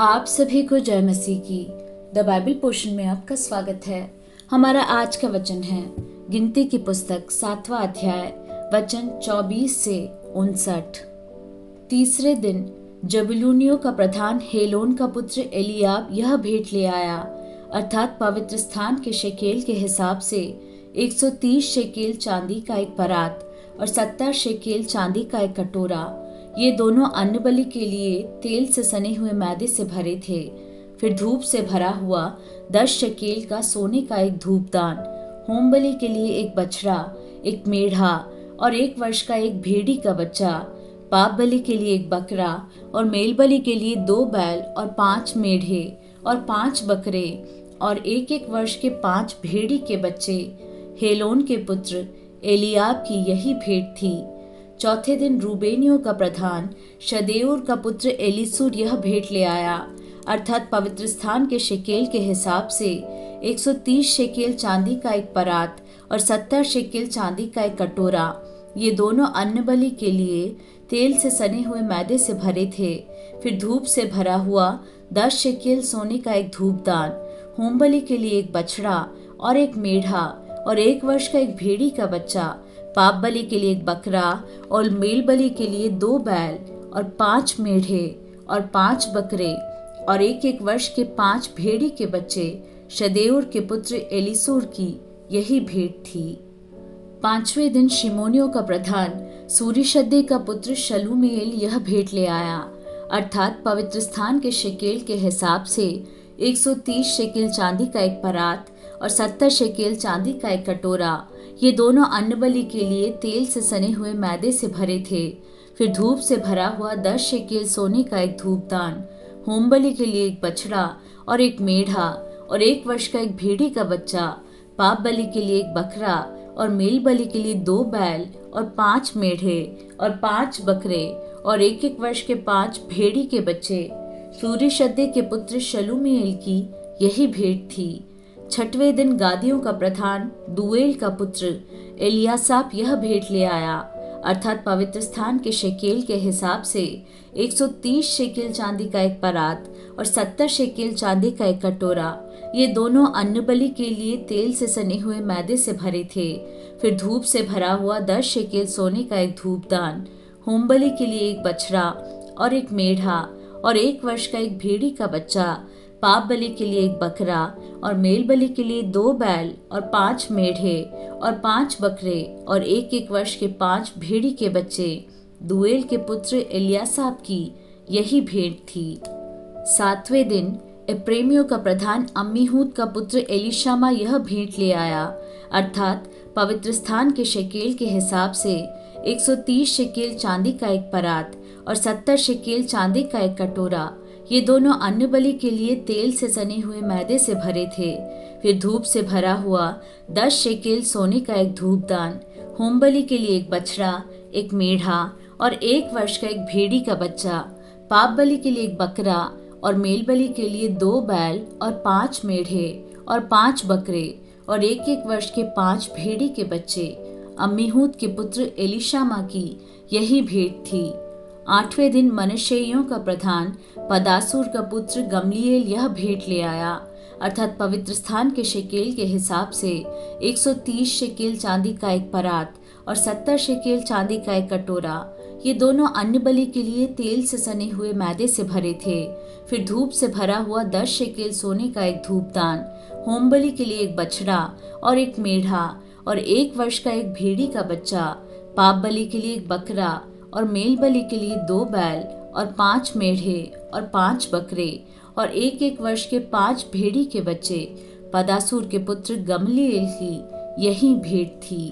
आप सभी को जय मसीह की द बाइबल पोर्शन में आपका स्वागत है। हमारा आज का वचन है गिनती की पुस्तक 7वां अध्याय वचन 24 से 59। तीसरे दिन जबूलूनियों का प्रधान हेलोन का पुत्र एलियाब यह भेंट ले आया, अर्थात पवित्र स्थान के शेकेल के हिसाब से 130 शेकेल चांदी का एक परात और 70 शेकेल चांदी का एक कटोरा। ये दोनों अन्न बलि के लिए तेल से सने हुए मैदे से भरे थे। फिर धूप से भरा हुआ 10 शेकेल का सोने का एक धूपदान, होम बलि के लिए एक बछड़ा, एक मेढ़ा और 1 वर्ष का एक भेड़ी का बच्चा, पाप बलि के लिए एक बकरा और मेल बलि के लिए 2 बैल और 5 मेढ़े और 5 बकरे और 1-1 वर्ष के 5 भेड़ी के बच्चे। हेलोन के पुत्र एलियाब की यही भेंट थी। चौथे दिन रूबेनियों का प्रधान शदेऊर का पुत्र एलीसूर यह भेंट ले आया, अर्थात पवित्र स्थान के शेकेल के हिसाब से 130 शेकेल चांदी का एक परात और 70 शेकेल चांदी का एक कटोरा। ये दोनों अन्न बलि के लिए तेल से सने हुए मैदे से भरे थे। फिर धूप से भरा हुआ 10 शेकेल सोने का एक धूपदान, होम बलि के लिए एक बछड़ा और एक मेढ़ा और 1 वर्ष का एक भेड़ी का बच्चा, पाप बलि के लिए एक बकरा और मेल बलि के लिए 2 बैल और 5 मेढ़े और 5 बकरे और 1-1 वर्ष के 5 भेड़ी के बच्चे। शदेऊर के पुत्र एलीसूर की यही भेंट थी। 5वें दिन शिमोनियों का प्रधान सूरीशद्दै का पुत्र शलूमीएल यह भेंट ले आया, अर्थात पवित्र स्थान के शेकेल के हिसाब से 130 शेकेल चांदी का एक परात और 70 शेकेल चांदी का एक कटोरा। ये दोनों अन्न बलि के लिए तेल से सने हुए मैदे से भरे थे। फिर धूप से भरा हुआ 10 शेकेल सोने का एक धूपदान, होम बलि के लिए एक बछड़ा और एक मेढ़ा और 1 वर्ष का एक भेड़ी का बच्चा, पाप बलि के लिए एक बकरा और मेल बलि के लिए 2 बैल और 5 मेढ़े और 5 बकरे और 1-1 वर्ष के 5 भेड़ी के बच्चे। सूरीशद्दै के पुत्र शलूमीएल की यही भेंट थी। 6वें दिन गादियों का प्रधान दूएल का पुत्र एलियासाप यह भेंट ले आया, अर्थात पवित्र स्थान के शेकेल के हिसाब से 130 शेकेल चांदी का एक परात और 70 शेकेल चांदी का एक कटोरा। ये दोनों अन्न बलि के लिए तेल से सने हुए मैदे से भरे थे। फिर धूप से भरा हुआ 10 शेकेल सोने का एक धूपदान, होम बलि के लिए एक बछड़ा और एक मेढ़ा और 1 वर्ष का एक भेड़ी का बच्चा, पाप बलि के लिए एक बकरा और मेल बलि के लिए 2 बैल और 5 मेढ़े और 5 बकरे और 1-1 वर्ष के 5 भेड़ी के बच्चे। दूएल के पुत्र एलियासाप की यही भेंट थी। 7वें दिन एप्रेमियों का प्रधान अम्मीहूद का पुत्र एलीशामा यह भेंट ले आया, अर्थात पवित्र स्थान के शेकेल के हिसाब से 130 शेकेल चांदी का एक परात और 70 शेकेल चांदी का एक कटोरा। ये दोनों अन्न बलि के लिए तेल से सने हुए मैदे से भरे थे। फिर धूप से भरा हुआ 10 शेकेल सोने का एक धूपदान, होम बलि के लिए एक बछड़ा, एक मेढ़ा और 1 वर्ष का एक भेड़ी का बच्चा, पाप बलि के लिए एक बकरा और मेल बलि के लिए 2 बैल और 5 मेढ़े और 5 बकरे और 1-1 वर्ष के 5 भेड़ी के बच्चे। अम्मीहूद के पुत्र एलीशामा की यही भेंट थी। 8वें दिन मनश्शेइयों का प्रधान पदासूर का पुत्र गमलीएल यह भेंट ले आया, अर्थात पवित्र स्थान के शेकेल के हिसाब से 130 शेकेल चांदी का एक परात और 70 शेकेल चांदी का एक कटोरा। ये दोनों अन्न बलि के लिए तेल से सने हुए मैदे से भरे थे। फिर धूप से भरा हुआ 10 शेकेल सोने का एक धूपदान, होम बलि के लिए एक बछड़ा और एक मेढ़ा और 1 वर्ष का एक भेड़ी का बच्चा, पाप बलि के लिए एक बकरा और मेल बलि के लिए 2 बैल और 5 मेढ़े और 5 बकरे और 1-1 वर्ष के 5 भेड़ी के बच्चे। पदासूर के पुत्र गमलीएल की यही भेंट थी।